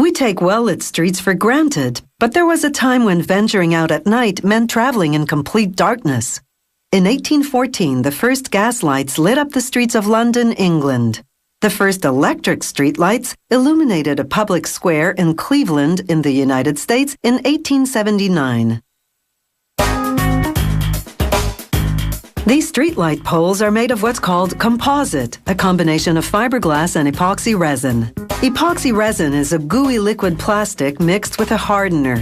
We take well-lit streets for granted, but there was a time when venturing out at night meant traveling in complete darkness. In 1814, the first gas lights lit up the streets of London, England. The first electric streetlights illuminated a public square in Cleveland, in the United States, in 1879. These streetlight poles are made of what's called composite, a combination of fiberglass and epoxy resin. Epoxy resin is a gooey liquid plastic mixed with a hardener.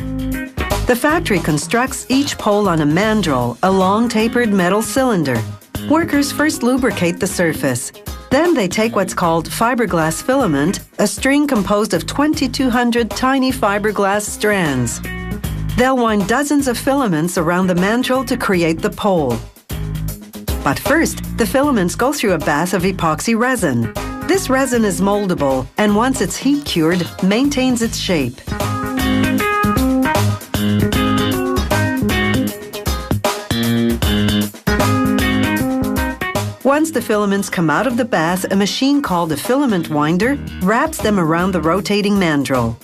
The factory constructs each pole on a mandrel, a long tapered metal cylinder. Workers first lubricate the surface. Then they take what's called fiberglass filament, a string composed of 2,200 tiny fiberglass strands. They'll wind dozens of filaments around the mandrel to create the pole. But first, the filaments go through a bath of epoxy resin. This resin is moldable, and once it's heat-cured, maintains its shape. Once the filaments come out of the bath, a machine called a filament winder wraps them around the rotating mandrel.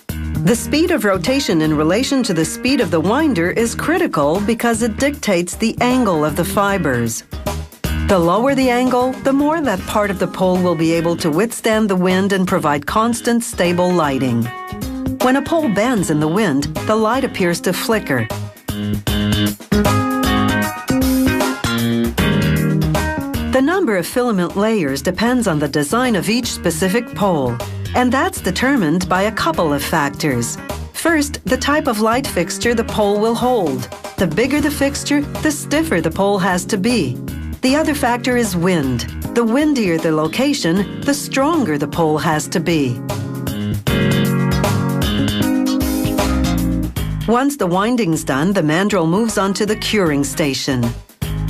The speed of rotation in relation to the speed of the winder is critical because it dictates the angle of the fibers. The lower the angle, the more that part of the pole will be able to withstand the wind and provide constant, stable lighting. When a pole bends in the wind, the light appears to flicker. The number of filament layers depends on the design of each specific pole, and that's determined by a couple of factors. First, the type of light fixture the pole will hold. The bigger the fixture, the stiffer the pole has to be. The other factor is wind. The windier the location, the stronger the pole has to be. Once the winding's done, the mandrel moves on to the curing station.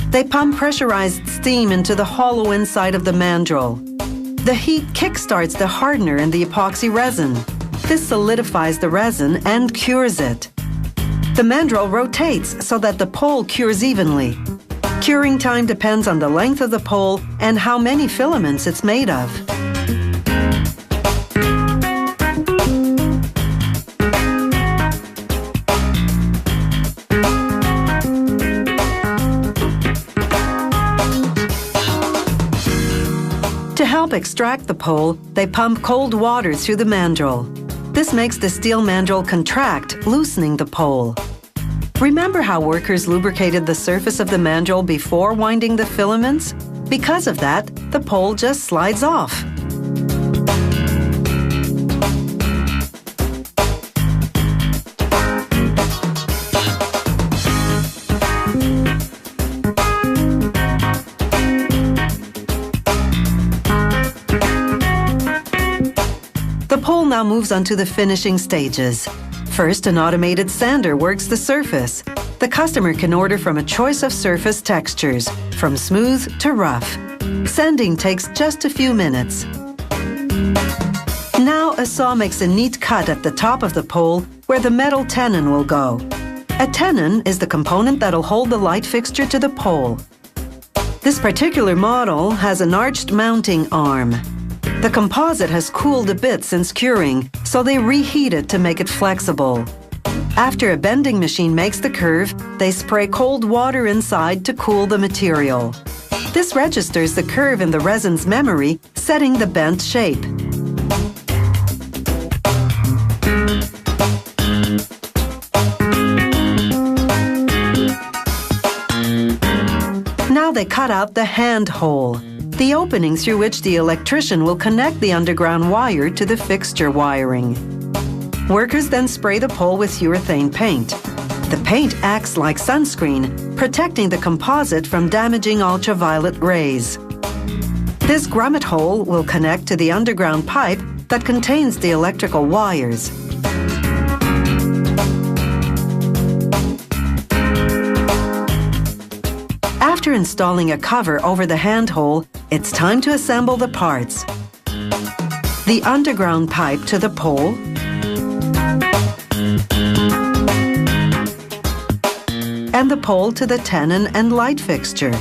They pump pressurized steam into the hollow inside of the mandrel. The heat kickstarts the hardener in the epoxy resin. This solidifies the resin and cures it. The mandrel rotates so that the pole cures evenly. Curing time depends on the length of the pole and how many filaments it's made of. To help extract the pole, they pump cold water through the mandrel. This makes the steel mandrel contract, loosening the pole. Remember how workers lubricated the surface of the mandrel before winding the filaments? Because of that, the pole just slides off. The pole now moves on to the finishing stages. First, an automated sander works the surface. The customer can order from a choice of surface textures, from smooth to rough. Sanding takes just a few minutes. Now a saw makes a neat cut at the top of the pole where the metal tenon will go. A tenon is the component that'll hold the light fixture to the pole. This particular model has an arched mounting arm. The composite has cooled a bit since curing, so they reheat it to make it flexible. After a bending machine makes the curve, they spray cold water inside to cool the material. This registers the curve in the resin's memory, setting the bent shape. Now they cut out the hand hole, the opening through which the electrician will connect the underground wire to the fixture wiring. Workers then spray the pole with urethane paint. The paint acts like sunscreen, protecting the composite from damaging ultraviolet rays. This grommet hole will connect to the underground pipe that contains the electrical wires. After installing a cover over the hand hole, it's time to assemble the parts. The underground pipe to the pole, and the pole to the tenon and light fixture.